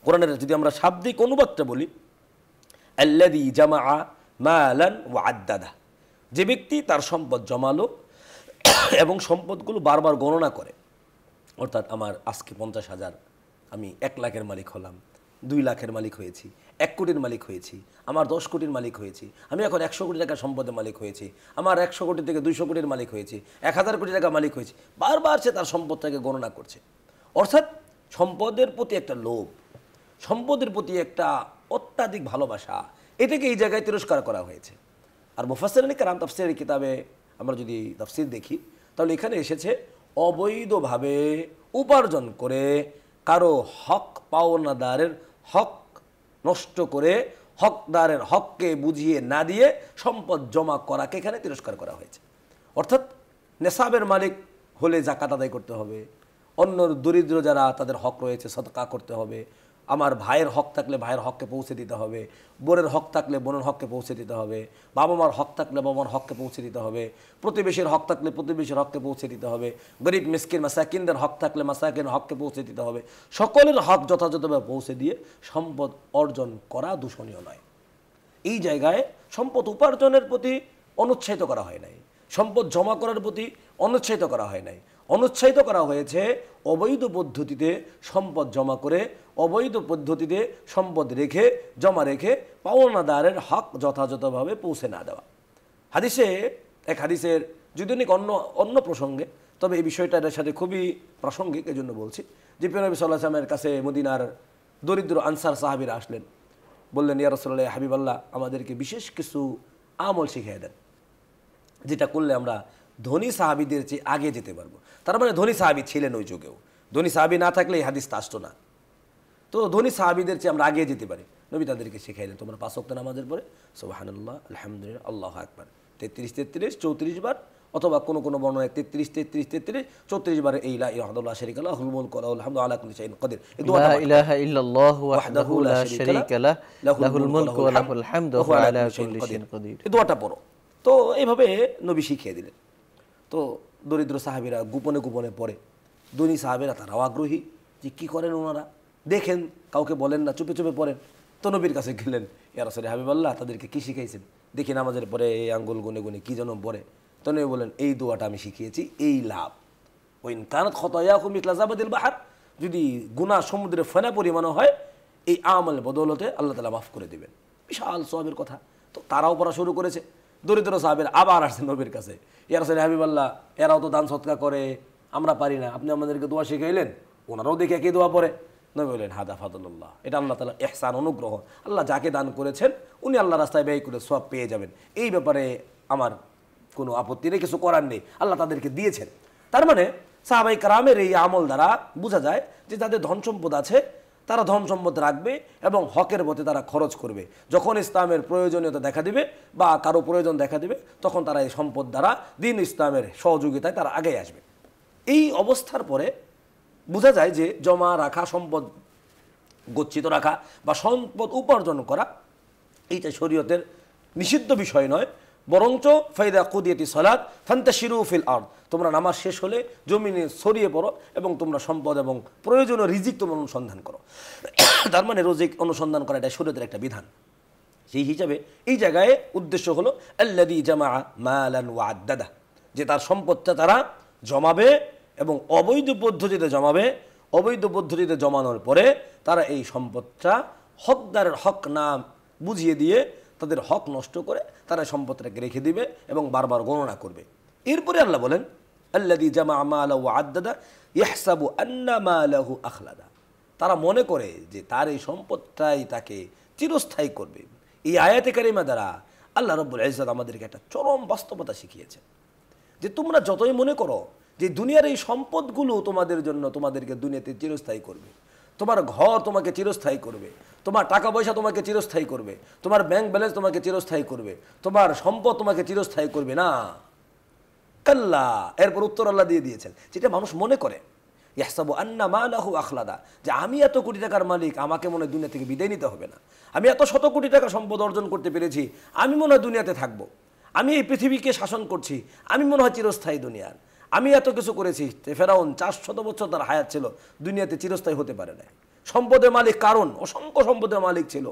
কোরআনের যদি আমরা শাব্দিক অনুবাদটা বলি, আল্লাযী জামা মালান ওয়া আদ্দাদা, যে ব্যক্তি তার সম্পদ জমালো এবং সম্পদগুলো বারবার গণনা করে। অর্থাৎ আমার আজকে 50,000, আমি 1 লাখের মালিক হলাম, 2 লাখের মালিক হয়েছি, 1 কোটির মালিক হয়েছি, আমার 10 কোটির মালিক হয়েছি, আমি এখন 100 কোটি টাকার সম্পদের মালিক হয়েছি, আমার 100 কোটি থেকে 200 কোটির মালিক হয়েছি, 1000 কোটি টাকা মালিক হয়েছি। বারবার সে তার সম্পদটাকে গণনা করছে। অর্থাৎ সম্পদের প্রতি একটা লোভ, সম্পদের প্রতি একটা অত্যাধিক ভালোবাসা, এটাকে এই জায়গায় তিরস্কার করা হয়েছে। আর মুফাসসিরিন কেরাম তাফসীরের কিতাবে আমরা যদি তাফসীর দেখি, তাহলে এখানে এসেছে অবৈধভাবে উপার্জন করে কারো হক পাওনাদারের হক নষ্ট করে, হকদারের হককে বুঝিয়ে না দিয়ে সম্পদ জমা করাকে এখানে তিরস্কার করা হয়েছে। অর্থাৎ নেশাবের মালিক হলে যাকাত আদায় করতে হবে, অন্য দরিদ্র যারা তাদের হক রয়েছে সদকা করতে হবে, আমার ভাইয়ের হক থাকলে ভাইয়ের হককে পৌঁছে দিতে হবে, বোনের হক থাকলে বোনের হককে পৌঁছে দিতে হবে, বাবা মার হক থাকলে বাবা মার হককে পৌঁছে দিতে হবে, প্রতিবেশীর হক থাকলে প্রতিবেশীর হককে পৌঁছে দিতে হবে, গরিব মিসকিন মাসাকিনদের হক থাকলে মাসাকিনের হককে পৌঁছে দিতে হবে। সকলের হক যথাযথভাবে পৌঁছে দিয়ে সম্পদ অর্জন করা দূষণীয় নয়। এই জায়গায় সম্পদ উপার্জনের প্রতি অনুৎসাহিত করা হয় নাই, সম্পদ জমা করার প্রতি অনুৎসাহিত করা হয় নাই। অনুৎসাহিত করা হয়েছে অবৈধ পদ্ধতিতে সম্পদ জমা করে, অবৈধ পদ্ধতিতে সম্পদ রেখে জমা রেখে পাওনাদারের হক যথাযথভাবে পৌঁছে না দেওয়া। হাদিসে এক হাদিসের যদি অন্য প্রসঙ্গে, তবে এই বিষয়টা এর সাথে খুবই প্রাসঙ্গিক, এই জন্য বলছি যে প্রিয় নবী সাল্লাল্লাহু আলাইহি ওয়াসাল্লামের কাছে মদিনার দরিদ্র আনসার সাহাবীরা আসলেন, বললেন, ইয়া রাসূলুল্লাহ, হাবিবাল্লাহ, আমাদেরকে বিশেষ কিছু আমল শিখিয়ে দেন, যেটা করলে আমরা ধনী সাহাবীদের চেয়ে আগে যেতে পারবো। তার মানে ধনী সাহাবী ছিলেন ওই যুগেও, ধনী সাহাবী না থাকলে এই হাদিসটা আসতো না। তো ধনী সাহাবীদের চেয়ে আমরা আগে যেতে পারি। নবী তাদেরকে শিখাইলেন, তোমরা 5 ওয়াক্ত নামাজের পরে সুবহানাল্লাহ, আলহামদুলিল্লাহ, আল্লাহু আকবার 33 34 বার, অথবা কোনো কোনো বর্ণনায় 33 33 33 34 বার এই লা ইলাহা ইল্লাল্লাহ শারীকা লাহু লাহুল মুলকু ওয়া লাহুল হামদু আলা কুল্লি শাইইন কাদির, এই দোয়াটা লা ইলাহা ইল্লাল্লাহু ওয়াহদাহু লা শারীকা লাহু লাহুল মুলকু ওয়া লাহুল হামদু ওয়া আলা কুল্লি শাইইন কাদির, এই দোয়াটা পড়ো। তো এইভাবে নবী শিখিয়ে দিলেন। তো দরিদ্র সাহাবীরা গোপনে গোপনে পড়ে, ধনী সাহাবেরা তারাও আগ্রহী যে কী করেন ওনারা, দেখেন, কাউকে বলেন না, চুপে চুপে পড়েন। তো নবীর কাছে গেলেন, ইয়া রাসূল হাবিবাল্লাহ, তাদেরকে কী শিখাইছেন দেখি, নামাজের পরে এই আঙ্গুল গুনে গুনে কী যেন পড়ে। তো নবী বলেন, এই দোয়াটা আমি শিখিয়েছি, এই লাভ। ওইন কানাত খতায়াকুম মিসলা যাবাদিল বাহর, যদি গুনাহ সমুদ্রের ফেনা পরিমাণও হয়, এই আমল বদৌলতে আল্লাহ তাআলা মাফ করে দিবেন। বিশাল সওয়াবের কথা। তো তারাও পড়া শুরু করেছে। দরিদ্র সাহাবের আবার আসছে নবীর কাছে, ইয়া রাসূল হাবিবাল্লাহ, এরাও তো দান সৎকা করে, আমরা পারি না, আপনি আমাদেরকে দোয়া শিখাইলেন। ওনারাও দেখে একই দোয়া পড়ে। নবী বললেন, হাদা ফাদলুল্লাহ, এটা আল্লাহ তাআলার ইহসান, অনুগ্রহ। আল্লাহ যাকে দান করেছেন উনি আল্লাহ রাস্তায় ব্যয় করে সওয়াব পেয়ে যাবেন। এই ব্যাপারে আমার কোনো আপত্তি নেই, কিছু করার নেই, আল্লাহ তাদেরকে দিয়েছেন। তার মানে সাহাবায়ে কেরামের এই আমল দ্বারা বোঝা যায় যে যাদের ধন সম্পদ আছে তারা ধন সম্পদ রাখবে এবং হকের পথে তারা খরচ করবে। যখন ইসলামের প্রয়োজনীয়তা দেখা দিবে বা কারো প্রয়োজন দেখা দিবে, তখন তারা এই সম্পদ দ্বারা দ্বীন ইসলামের সহযোগিতায় তারা আগে আসবে। এই অবস্থার পরে বোঝা যায় যে জমা রাখা, সম্পদ গচ্ছিত রাখা বা সম্পদ উপার্জন করা, এইটা শরীয়তের নিষিদ্ধ বিষয় নয়, বরঞ্চ ফাইদা কুদিয়াতি সালাত ফান্তাশিরু ফিল আরদ, তোমরা নামাজ শেষ হলে জমিনে ছড়িয়ে পড়ো এবং তোমরা সম্পদ এবং প্রয়োজনীয় রিজিক তোমরা অনুসন্ধান করো। তার মানে রিজিক অনুসন্ধান করা এটা শরীয়তের একটা বিধান। সেই হিসাবে এই জায়গায় উদ্দেশ্য হলো আল্লাযী জামাআ মালান ওয়া আদ্দাদা, যে তার সম্পদটা তারা জমাবে এবং অবৈধ পদ্ধতিতে জমাবে। অবৈধ পদ্ধতিতে জমানোর পরে তারা এই সম্পদটা হকদারের হক না বুঝিয়ে দিয়ে তাদের হক নষ্ট করে তারা সম্পদটাকে রেখে দিবে এবং বারবার গণনা করবে। এরপরে আল্লাহ বলেন, আল্লাযী জামাআ মালাহু ওয়া আদ্দাদা ইয়াহসাবু আন্না মালাহু আখলাদা, তারা মনে করে যে তার এই সম্পদটাই তাকে চিরস্থায়ী করবে। এই আয়াতে কারিমা দ্বারা আল্লাহ রাব্বুল ইজ্জত আমাদেরকে একটা চরম বাস্তবতা শিখিয়েছেন যে তোমরা যতই মনে করো যে দুনিয়ার এই সম্পদগুলো তোমাদের জন্য তোমাদেরকে দুনিয়াতে চিরস্থায়ী করবে, তোমার ঘর তোমাকে চিরস্থায়ী করবে, তোমার টাকা পয়সা তোমাকে চিরস্থায়ী করবে, তোমার ব্যাংক ব্যালেন্স তোমাকে চিরস্থায়ী করবে, তোমার সম্পদ তোমাকে চিরস্থায়ী করবে না, কাল্লা। এরপর উত্তর আল্লাহ দিয়ে দিয়েছেন, যেটা মানুষ মনে করে, ইয়াহসাবু আন্না মালাহু আখলাদা, যে আমি এত কোটি টাকার মালিক, আমাকে মনে হয় দুনিয়া থেকে বিদায় নিতে হবে না, আমি এত শত কোটি টাকা সম্পদ অর্জন করতে পেরেছি, আমি মনে হয় দুনিয়াতে থাকবো, আমি এই পৃথিবীকে শাসন করছি, আমি মনে হয় চিরস্থায়ী দুনিয়ার, আমি এত কিছু করেছি। ফেরাউন 400 বছর তার হায়াত ছিল, দুনিয়াতে চিরস্থায়ী হতে পারে না। সম্পদের মালিক কারণ অসংখ্য সম্পদের মালিক ছিল,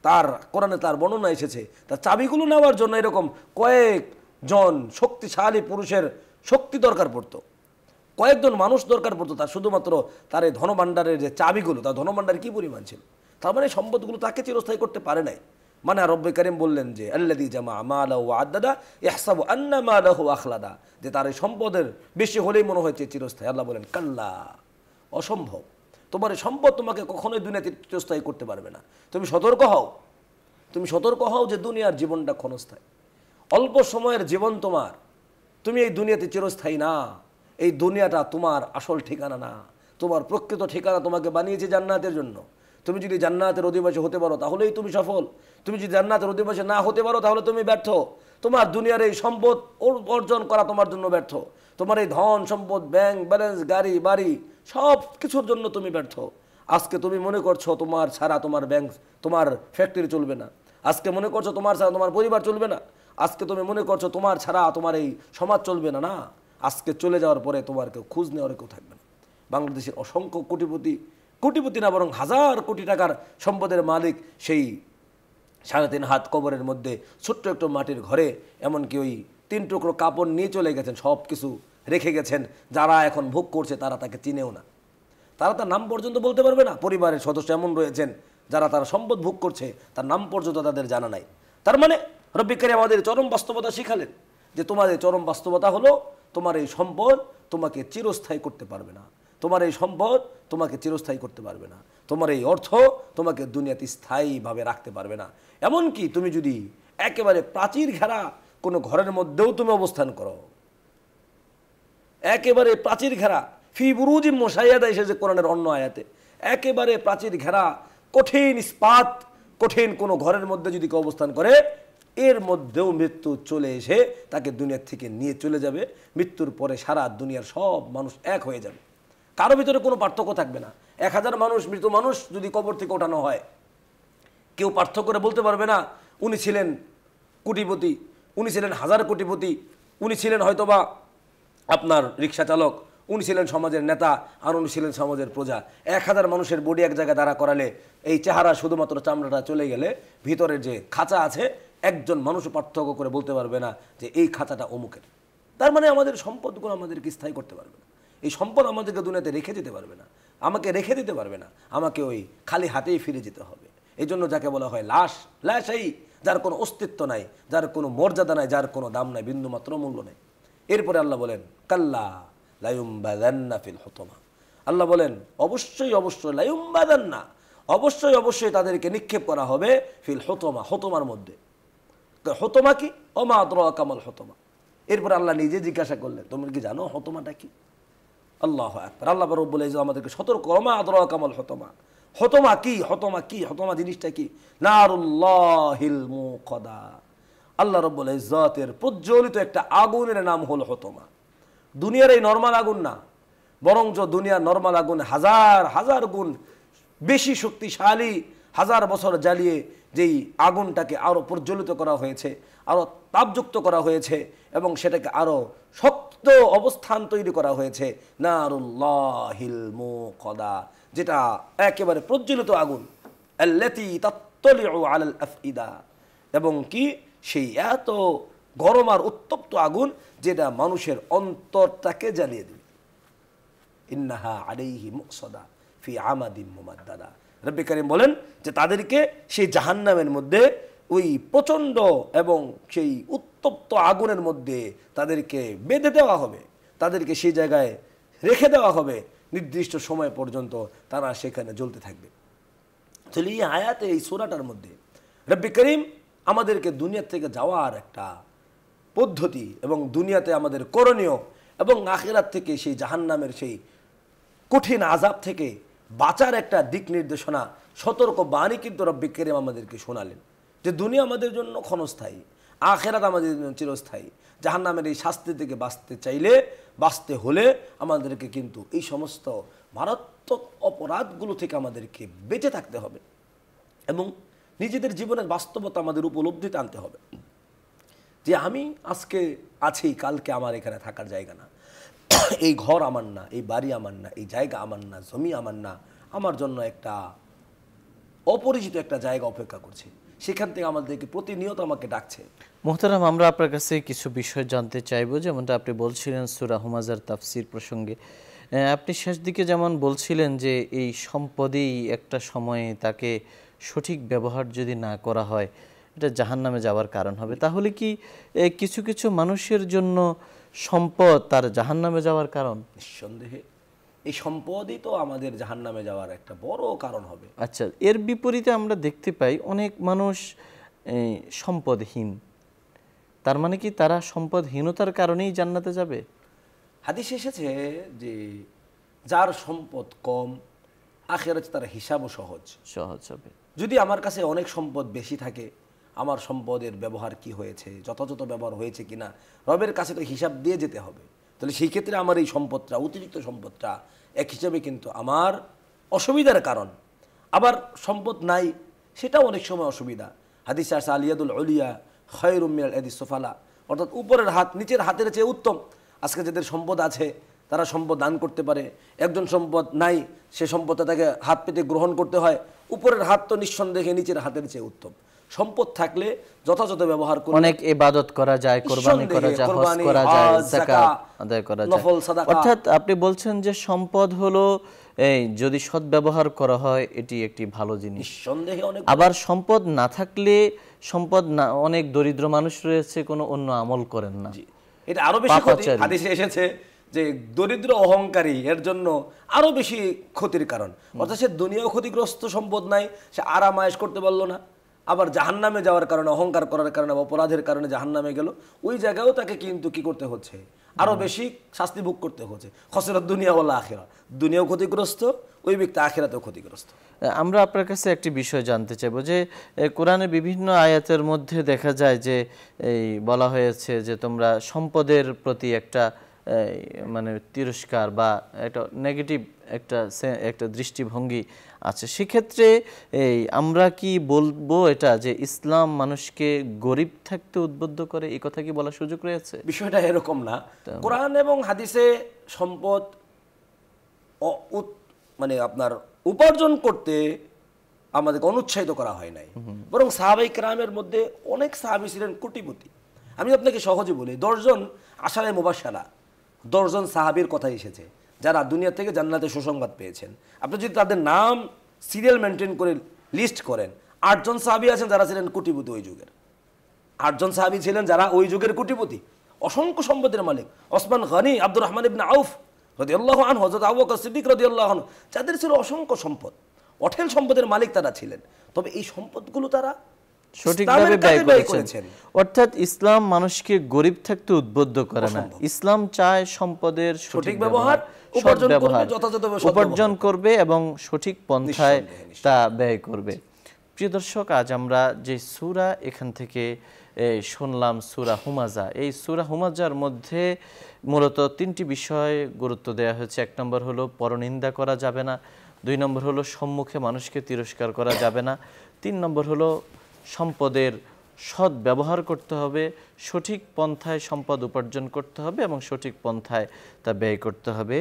তার কোরআনে তার বর্ণনা এসেছে, তার চাবিগুলো নেওয়ার জন্য এরকম কয়েকজন শক্তিশালী পুরুষের শক্তি দরকার পড়তো, কয়েকজন মানুষ দরকার পড়তো তার শুধুমাত্র তার এই ধনভাণ্ডারের যে চাবিগুলো, তার ধনভাণ্ডার কী পরিমাণ ছিল। তার মানে সম্পদগুলো তাকে চিরস্থায়ী করতে পারে নাই। মানে রব্বে কারিম বললেন যে আল্লাযী জামাআ মালাহু ওয়া আদ্দাদা ইয়াহসাবু আন্না মালাহু আখলাদা, যে তার এই সম্পদের বেশি হলেই মনে হচ্ছে চিরস্থায়ী। আল্লাহ বলেন, কাল্লা, অসম্ভব, তোমার এই সম্পদ তোমাকে কখনোই দুনিয়াতে চিরস্থায়ী করতে পারবে না। তুমি সতর্ক হও, তুমি সতর্ক হও যে দুনিয়ার জীবনটা ক্ষণস্থায়ী, অল্প সময়ের জীবন তোমার, তুমি এই দুনিয়াতে চিরস্থায়ী না, এই দুনিয়াটা তোমার আসল ঠিকানা না, তোমার প্রকৃত ঠিকানা তোমাকে বানিয়েছে জান্নাতের জন্য। তুমি যদি জান্নাতের অধিবাসী হতে পারো তাহলেই তুমি সফল, তুমি যদি জান্নাতের অধিবাসী না হতে পারো তাহলে তুমি ব্যর্থ। তোমার দুনিয়ার এই সম্পদ অর্জন করা তোমার জন্য ব্যর্থ, তোমার এই ধন সম্পদ, ব্যাংক ব্যালেন্স, গাড়ি বাড়ি, সব কিছুর জন্য তুমি ব্যর্থ। আজকে তুমি মনে করছো তোমার ছাড়া তোমার ব্যাংক, তোমার ফ্যাক্টরি চলবে না, আজকে মনে করছো তোমার ছাড়া তোমার পরিবার চলবে না, আজকে তুমি মনে করছো তোমার ছাড়া তোমার এই সমাজ চলবে না। না, আজকে চলে যাওয়ার পরে তোমার কেউ খোঁজ নেওয়ার কেউ থাকবে না। বাংলাদেশের অসংখ্য কোটিপতি, কোটিপতি না বরং হাজার কোটি টাকার সম্পদের মালিক সেই 3.5 হাত কবরের মধ্যে ছোট্ট একটু মাটির ঘরে, এমনকি ওই 3 টুকরো কাপড় নিয়ে চলে গেছেন, সব কিছু রেখে গেছেন। যারা এখন ভোগ করছে তারা তাকে চিনেও না, তারা তার নাম পর্যন্ত বলতে পারবে না। পরিবারের সদস্য এমন রয়েছেন যারা তার সম্পদ ভোগ করছে, তার নাম পর্যন্ত তাদের জানা নাই। তার মানে রব্বি কারিম আমাদের চরম বাস্তবতা শিখালেন যে তোমাদের চরম বাস্তবতা হলো তোমার এই সম্পদ তোমাকে চিরস্থায়ী করতে পারবে না, তোমার এই সম্পদ তোমাকে চিরস্থায়ী করতে পারবে না, তোমার এই অর্থ তোমাকে দুনিয়াতে স্থায়ীভাবে রাখতে পারবে না। এমনকি তুমি যদি একেবারে প্রাচীর ঘেরা কোনো ঘরের মধ্যেও তুমি অবস্থান করো, একেবারে প্রাচীর ঘেরা, ফি বুরুজিম মুশাইয়াদা এসেছে কোরআনের অন্য আয়াতে, একেবারে প্রাচীর ঘেরা কঠিন ইস্পাত কঠিন কোনো ঘরের মধ্যে যদি কেউ অবস্থান করে, এর মধ্যেও মৃত্যু চলে এসে তাকে দুনিয়ার থেকে নিয়ে চলে যাবে। মৃত্যুর পরে সারা দুনিয়ার সব মানুষ এক হয়ে যাবে, কারো ভিতরে কোনো পার্থক্য থাকবে না। 1000 মানুষ, মৃত মানুষ যদি কবর থেকে ওঠানো হয়, কেউ পার্থক্য করে বলতে পারবে না উনি ছিলেন কোটিপতি, উনি ছিলেন 1000 কোটিপতি, উনি ছিলেন হয়তোবা আপনার রিক্সা চালক, উনি ছিলেন সমাজের নেতা আর উনি ছিলেন সমাজের প্রজা। 1000 মানুষের বডি এক জায়গায় দাঁড়া করালে এই চেহারা শুধুমাত্র চামড়াটা চলে গেলে ভিতরের যে খাঁচা আছে একজন মানুষও পার্থক্য করে বলতে পারবে না যে এই খাঁচাটা অমুকের। তার মানে আমাদের সম্পদগুলো আমাদেরকে স্থায়ী করতে পারবে না, এই সম্পদ আমাদেরকে দুনিয়াতে রেখে দিতে পারবে না, আমাকে রেখে দিতে পারবে না, আমাকে ওই খালি হাতেই ফিরে যেতে হবে। এই জন্য যাকে বলা হয় লাশ, লাশই, যার কোনো অস্তিত্ব নাই, যার কোনো মর্যাদা নাই, যার কোনো দাম নাই, বিন্দুমাত্র মূল্য নেই। এরপরে আল্লাহ বলেন কাল্লা লায়ুমবাদান্না ফিল হুতমা, আল্লাহ বলেন অবশ্যই অবশ্যই লায়ুমবাদান্না, অবশ্যই অবশ্যই তাদেরকে নিক্ষেপ করা হবে ফিল হুতমা, হুতমার মধ্যে। হুতমা কি? ওমা আদরাকা মাল হুতমা। এরপরে আল্লাহ নিজে জিজ্ঞাসা করলেন তোমরা কি জানো হুতমাটা কি? আল্লাহু আকবার। আল্লাহ রব্বুল ইজ্জত আমাদেরকে সতর্ক, ওমা আদরাকা মাল হুতমা। হুতমা কি? হুতমা কি? হুতমা জিনিসটা কি? নারুল্লাহিল মুকাদা, আল্লাহ রব্বুল ইজ্জতের প্রজ্বলিত একটা আগুনের নাম হলো হুতমা। দুনিয়ার এই নরমাল আগুন না, বরঞ্চ দুনিয়ার নরমাল আগুন হাজার হাজার গুণ বেশি শক্তিশালী। 1000 বছর জ্বালিয়ে যেই আগুনটাকে আরও প্রজ্বলিত করা হয়েছে, আরও তাপযুক্ত করা হয়েছে এবং সেটাকে আরও শক্ত অবস্থান তৈরি করা হয়েছে, নারুল্লাহিল মুকাদা, যেটা একেবারে প্রজ্বলিত আগুন। আল্লাতী তাত্তালিউ আলাল আফইদা, এবং কি সেই এত গরম আর উত্তপ্ত আগুন যেটা মানুষের অন্তরটাকে জ্বালিয়ে দেবে। ইন্নাহা আলাইহি মুকসাদা ফি আমাদিম মুমাদ্দাদা। রব্বি কারীম বলেন যে তাদেরকে সেই জাহান্নামের মধ্যে ওই প্রচণ্ড এবং সেই উত্তপ্ত আগুনের মধ্যে তাদেরকে বেঁধে দেওয়া হবে, তাদেরকে সেই জায়গায় রেখে দেওয়া হবে নির্দিষ্ট সময় পর্যন্ত, তারা সেখানে জ্বলতে থাকবে। তাহলে এই আয়াতে, এই সূরাটার মধ্যে রব্বি কারীম আমাদেরকে দুনিয়া থেকে যাওয়ার একটা পদ্ধতি এবং দুনিয়াতে আমাদের করণীয় এবং আখিরাত থেকে সেই জাহান্নামের সেই কঠিন আযাব থেকে বাঁচার একটা দিক নির্দেশনা, সতর্ক বাণী কিন্তু রব্বি কারীম আমাদেরকে শোনালেন যে দুনিয়া আমাদের জন্য ক্ষণস্থায়ী, আখিরাত আমাদের জন্য চিরস্থায়ী। জাহান্নামের এই শাস্তি থেকে বাঁচতে চাইলে, বাঁচতে হলে আমাদেরকে কিন্তু এই সমস্ত মারাত্মক অপরাধগুলো থেকে আমাদেরকে বেঁচে থাকতে হবে এবং নিজেদের জীবনের বাস্তবতা আমাদের উপলব্ধিতে আনতে হবে যে আমি আজকে আছি, কালকে আমার এখানে থাকার জায়গা না, এই ঘর আমার না, এই বাড়ি আমার না, এই জায়গা আমার না, জমি আমার না, আমার জন্য একটা অপরিচিত একটা জায়গা অপেক্ষা করছে, সেখান থেকে আমাদেরকে প্রতিনিয়ত আমাকে ডাকছে।
মোহতারাম, আমরা আপনার কাছে কিছু বিষয় জানতে চাইবো, যেমনটা আপনি বলছিলেন সূরা হুমাজার তাফসীর প্রসঙ্গে। আপনি শেষ দিকে যেমন বলছিলেন যে এই সম্পদেই একটা সময়ে তাকে সঠিক ব্যবহার যদি না করা হয় এটা জাহান্নামে যাওয়ার কারণ হবে, তাহলে কি কিছু কিছু মানুষের জন্য সম্পদ তার জাহান্নামে যাওয়ার কারণ?
নিঃসন্দেহে এই সম্পদই তো আমাদের জাহান্নামে যাওয়ার একটা বড় কারণ হবে।
আচ্ছা, এর বিপরীতে আমরা দেখতে পাই অনেক মানুষ সম্পদহীন, তার মানে কি তারা সম্পদহীনতার কারণেই জান্নাতে যাবে?
হাদিসে এসেছে যে যার সম্পদ কম আখিরাতে তার হিসাবও সহজ
হবে।
যদি আমার কাছে অনেক সম্পদ বেশি থাকে, আমার সম্পদের ব্যবহার কি হয়েছে, যথাযথ ব্যবহার হয়েছে কিনা, রবের কাছে তো হিসাব দিয়ে যেতে হবে। তাহলে সেই ক্ষেত্রে আমার এই সম্পদটা, অতিরিক্ত সম্পদটা এক হিসাবে কিন্তু আমার অসুবিধার কারণ। আবার সম্পদ নাই, সেটাও অনেক সময় অসুবিধা। হাদিসে আসে আলিয়াদুল উলিয়া খায়রুম মিনাল ইয়াদিস সুফালা, অর্থাৎ উপরের হাত নিচের হাতের চেয়ে উত্তম। আজকে যাদের সম্পদ আছে তারা সম্পদ দান করতে পারে, একজন সম্পদ নাই, সে সম্পদটা তাকে হাত পেতে গ্রহণ করতে হয়। উপরের হাত তো নিঃসন্দেহে নিচের হাতের চেয়ে উত্তম। সম্পদ থাকলে যথাযথ ব্যবহার করে
অনেক ইবাদত করা যায়, কুরবানি করা যায়, হজ করা যায়, যাকাত আদায় করা যায়,
নফল সাদাকা।
অর্থাৎ আপনি বলছেন যে সম্পদ হলো এই যদি সৎ ব্যবহার করা হয় এটি একটি ভালো জিনিস।
নিঃসন্দেহে অনেক।
আবার সম্পদ না থাকলে, সম্পদ না, অনেক দরিদ্র মানুষ রয়েছে কোনো অন্য আমল করেন না,
এটা আরো বেশি ক্ষতি। হাদিসে এসেছে যে দরিদ্র অহংকারী এর জন্য আরো বেশি ক্ষতির কারণ। অর্থাৎ সে দুনিয়াও ক্ষতিগ্রস্ত, সম্পদ নাই, সে আরাম আয়েশ করতে পারলো না, আবার জাহান্নামে যাওয়ার কারণে, অহংকার করার কারণে, অপরাধের কারণে জাহান্নামে গেল, ওই জায়গায়ও তাকে কিন্তু কি করতে হচ্ছে, আরো বেশি শাস্তি ভোগ করতে হচ্ছে। খসরাত দুনিয়া ওয়াল আখিরা, দুনিয়াও ক্ষতিগ্রস্ত, ওই ব্যক্তি আখিরাতেও ক্ষতিগ্রস্ত।
আমরা আপনার কাছে একটি বিষয় জানতে চাইবো যে কোরআনে বিভিন্ন আয়াতের মধ্যে দেখা যায় যে এই বলা হয়েছে যে তোমরা সম্পদের প্রতি একটা মানে তিরস্কার বা একটা নেগেটিভ একটা দৃষ্টিভঙ্গি আছে। সেক্ষেত্রে আমরা কি বলবো এটা যে ইসলাম মানুষকে গরিব থাকতে উদ্বুদ্ধ করে, এই কথা কি বলার সুযোগ রয়েছে?
বিষয়টা এরকম না। কোরআন এবং হাদিসে সম্পদ মানে আপনার উপার্জন করতে আমাদেরকে অনুৎসাহিত করা হয় নাই, বরং সাহাবাই কেরামের মধ্যে অনেক সাহাবী ছিলেন কোটিপতি। আমি আপনাকে সহজে বলি, 10 জন আশারে মুবাশশারা, 10 জন সাহাবীর কথা এসেছে যারা দুনিয়া থেকে জান্নাতে সুসংবাদ পেয়েছেন। আপনি যদি তাদের নাম সিরিয়াল মেনটেন করে লিস্ট করেন, 8 জন সাহাবী আছেন যারা ছিলেন কোটিপতি ওই যুগের। 8 জন সাহাবী ছিলেন যারা ওই যুগের কোটিপতি, অসংখ্য সম্পদের মালিক। ওসমান গনি, আব্দুর রহমান ইবনে আউফ রাদিয়াল্লাহু আনহু, হযরত আবু বকর সিদ্দিক রাদিয়াল্লাহু আনহু, যাদের ছিল অসংখ্য সম্পদ, অঢেল সম্পদের মালিক তারা ছিলেন। তবে এই সম্পদগুলো তারা
সঠিকভাবে ব্যয় করেছেন। অর্থাৎ ইসলাম মানুষকে গরিব থাকতে উদ্বুদ্ধ করে না, ইসলাম চায় সম্পদের সঠিক ব্যবহার, উপার্জন করবে এবং সঠিক পন্থায় তা ব্যয় করবে। প্রিয় দর্শক, আজ আমরা যে সূরা এখান থেকে শুনলাম, সূরা হুমাজা, এই সূরা হুমাজার মধ্যে মূলত 3টি বিষয় গুরুত্ব দেওয়া হয়েছে। 1 নম্বর হলো পরনিন্দা করা যাবে না, 2 নম্বর হলো সম্মুখে মানুষকে তিরস্কার করা যাবে না, 3 নম্বর হলো সম্পদের সৎ ব্যবহার করতে হবে, সঠিক পন্থায় সম্পদ উপার্জন করতে হবে এবং সঠিক পন্থায় তা ব্যয় করতে হবে।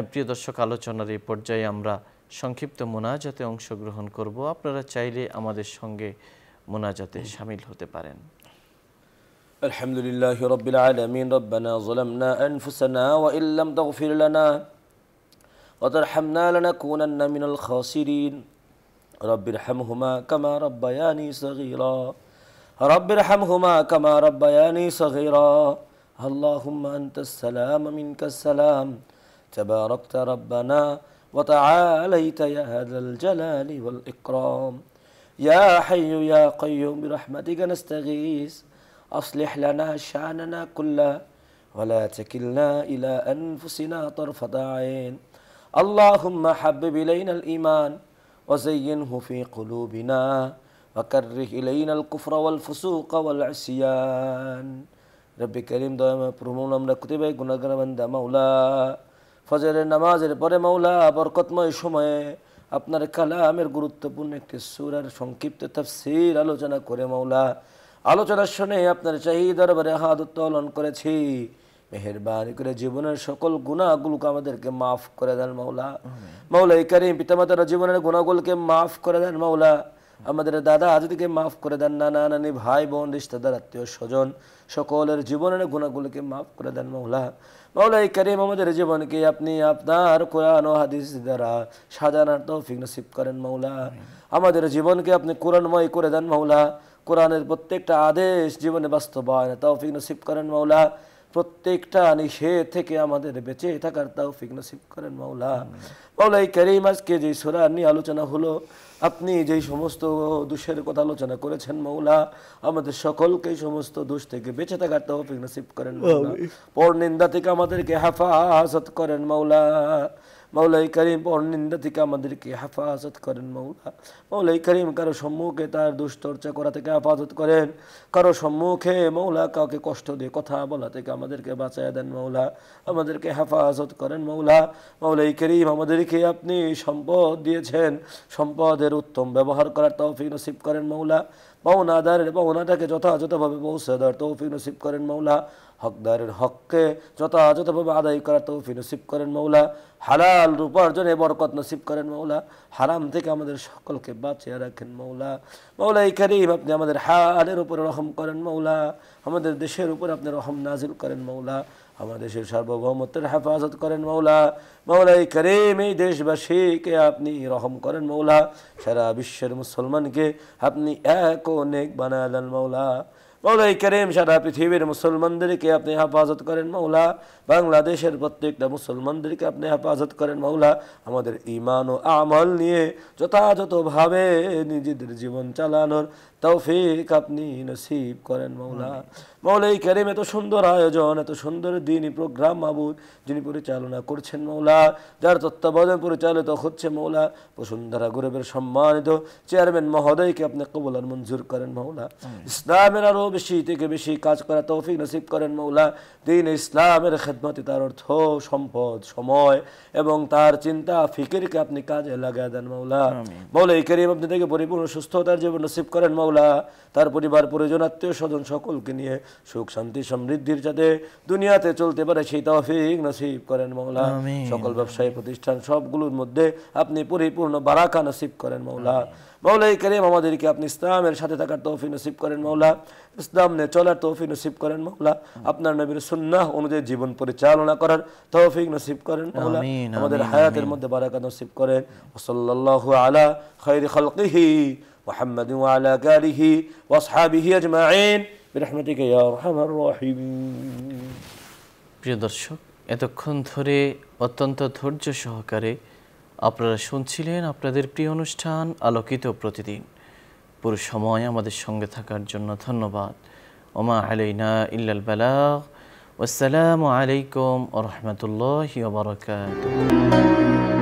প্রিয় দর্শক, আলোচনার এই পর্যায়ে আমরা সংক্ষিপ্ত মোনাজাতে অংশগ্রহণ করব। আপনারা চাইলে আমাদের সঙ্গে মোনাজাতে শামিল হতে পারেন।
আলহামদুলিল্লাহি রাব্বিল আলামিন, রব্বানা যালামনা আনফুসানা ওয়া ইল্লাম তাগফির লানা ওয়া তারহামনা লানাকুনান্না মিনাল খাসিরিন। رب ارحمهما كما ربياني صغيرا رب ارحمهما كما ربياني صغيرا اللهم أنت السلام منك السلام تباركت ربنا وتعاليت يا ذا الجلال والإكرام يا حي يا قيوم برحمتك نستغيث أصلح لنا شأننا كله ولا تكلنا إلى أنفسنا طرفة عين اللهم حبب إلينا الإيمان وزينه في قلوبنا وكره إلينا الكفر والفسوق والعصيان رب كريم দয়াময় প্রভু, আমরা কুতিবাই গুনাহগার বান্দা মাওলা, ফজরের নামাজের পরে মাওলা বরকতময় সময়ে আপনার কালামের গুরুত্বপূর্ণ একটি সূরার সংক্ষিপ্ত তাফসীর আলোচনা করে মাওলা, আলোচনার শুনে আপনার চাহি দরবারে হাত উত্তোলন করেছি। মেহেরবানি করে জীবনের সকল গুনাহগুলোকে আমাদেরকে মাফ করে দেন মাওলা। মাওলা কারীম, পিতামাতার জীবনের গুনাহগুলোকে মাফ করে দেন মাওলা। আমাদের দাদা আজকে মাফ করে দেন, নানা নানি, ভাই বোন, রিশতেদার, আত্মীয় স্বজন সকলের জীবনের গুনাহগুলোকে মাফ করে দেন মাওলা। মাওলা কারীম, আমাদের জীবনকে আপনি আপনার কোরআন ও হাদিস দ্বারা সাজানোর তৌফিক নসিব করেন মাওলা। আমাদের জীবনকে আপনি কোরআনময় করে দেন মাওলা। কোরআনের প্রত্যেকটা আদেশ জীবনে বাস্তবায়নের তৌফিক নসিব করেন মাওলা। প্রত্যেকটা নিষেধ থেকে আমাদের বেঁচে থাকার তৌফিক নসিব করেন মাওলা। মাওলা কারীম, আজকে যে সূরা নিয়ে আলোচনা হলো, আপনি যেই সমস্ত দোষের কথা আলোচনা করেছেন মাওলা, আমাদের সকলকে এই সমস্ত দোষ থেকে বেঁচে থাকার তৌফিক নসিব করেন মাওলা। পরনিন্দা থেকে আমাদেরকে হেফাজত করেন মাওলা। মাওলা কারীম, পরনিন্দা থেকে আমাদেরকে হেফাজত করেন মাওলা। মাওলা কারীম, কারো সম্মুখে তার দুশ্চর্চা করা থেকে হেফাজত করেন, কারো সম্মুখে মাওলা কাউকে কষ্ট দিয়ে কথা বলা থেকে আমাদেরকে বাঁচায় দেন মাওলা, আমাদেরকে হেফাজত করেন মাওলা। মাওলা কারীম, আমাদেরকে আপনি সম্পদ দিয়েছেন, সম্পদের উত্তম ব্যবহার করার তৌফিক নসিব করেন মাওলা। পাওনাদারের পাওনাটাকে যথাযথভাবে পৌঁছে দেওয়ার তৌফিক নসিব করেন মাওলা। হকদারের হককে যথাযথভাবে আদায় করার তৌফিক নসিব করেন মাওলা। হালাল উপার্জনে বরকত নসিব করেন মাওলা। হারাম থেকে আমাদের সকলকে বাঁচিয়ে রাখেন মাওলা। মাওলা কারীম, আপনি আমাদের হালের উপরে রহম করেন মাওলা। আমাদের দেশের উপর আপনি রহম নাজিল করেন মাওলা। আমাদের দেশের সার্বভৌমত্বের হেফাজত করেন মাওলা। মাওলা কারীম, এই দেশবাসীকে আপনি রহম করেন মাওলা। সারা বিশ্বের মুসলমানকে আপনি এক ও নেক বানায় দেন মাওলা। মাওলা কারীম, সারা পৃথিবীর মুসলমানদেরকে আপনি হেফাজত করেন মাওলা। বাংলাদেশের প্রত্যেকটা মুসলমানদেরকে আপনি হেফাজত করেন মাওলা। আমাদের ঈমান ও আমল নিয়ে যথাযথভাবে নিজেদের জীবন চালানোর তৌফিক আপনি নসিব করেন মাওলা। মাওলা এই কারিম এত সুন্দর আয়োজন, এত সুন্দর দিনই প্রোগ্রাম মাবুদ যিনি পরিচালনা করছেন মাওলা, যার তত্ত্বাবধানে পরিচালিত হচ্ছে মাওলা, বসুন্ধরা গ্রুপের সম্মানিত চেয়ারম্যান মহোদয়কে আপনি কবুল আর মঞ্জুর করেন মাওলা। ইসলামের আরো বেশি থেকে বেশি কাজ করা তৌফিক নসিব করেন মাওলা। দ্বীন ইসলামের খেদমতে তার অর্থ, সম্পদ, সময় এবং তার চিন্তা ফিকিরকে আপনি কাজে লাগিয়ে দেন মাওলা। মাওলা এই কারিম আপনি থেকে পরিপূর্ণ সুস্থতার জীবন নসিব করেন মাওলা। তার পরিবার পরিজন আত্মীয় স্বজন সকলকে নিয়ে সুখ শান্তি সমৃদ্ধির সাথে দুনিয়াতে চলতে পারে সেই তৌফিক নসিব করেন মাওলা। সকল ব্যবসায়ী প্রতিষ্ঠান সবগুলোর মধ্যে আপনি পরিপূর্ণ বারাকা নসিব করেন মাওলা। মাওলা এই কারিম আমাদেরকে আপনি ইসলামের সাথে থাকার তৌফিক নসিব করেন মাওলা, ইসলাম নিয়ে চলার তৌফিক নসিব করেন মাওলা, আপনার নবীর সুন্নাহ অনুযায়ী জীবন পরিচালনা করার তৌফিক নসিব করেন মাওলা, আমাদের হায়াতের মধ্যে বারাকা নসিব করেন। সাল্লাল্লাহু আলা খায়রি খালকিহি মুহাম্মাদ ওয়া আলা আলিহি ওয়া আসহাবিহি আজমাইন বিরহমাতিকা ইয়া আরহামার রাহিমিন।
প্রিয় দর্শক, এতক্ষণ ধরে অত্যন্ত ধৈর্য সহকারে আপনারা শুনছিলেন আপনাদের প্রিয় অনুষ্ঠান আলোকিত প্রতিদিন। পুরো সময় আমাদের সঙ্গে থাকার জন্য ধন্যবাদ। ওমা আলাইনা ইল্লাল বালাগ। আসসালামু আলাইকুম ওয়া রাহমাতুল্লাহি ওয়া বারাকাতুহু।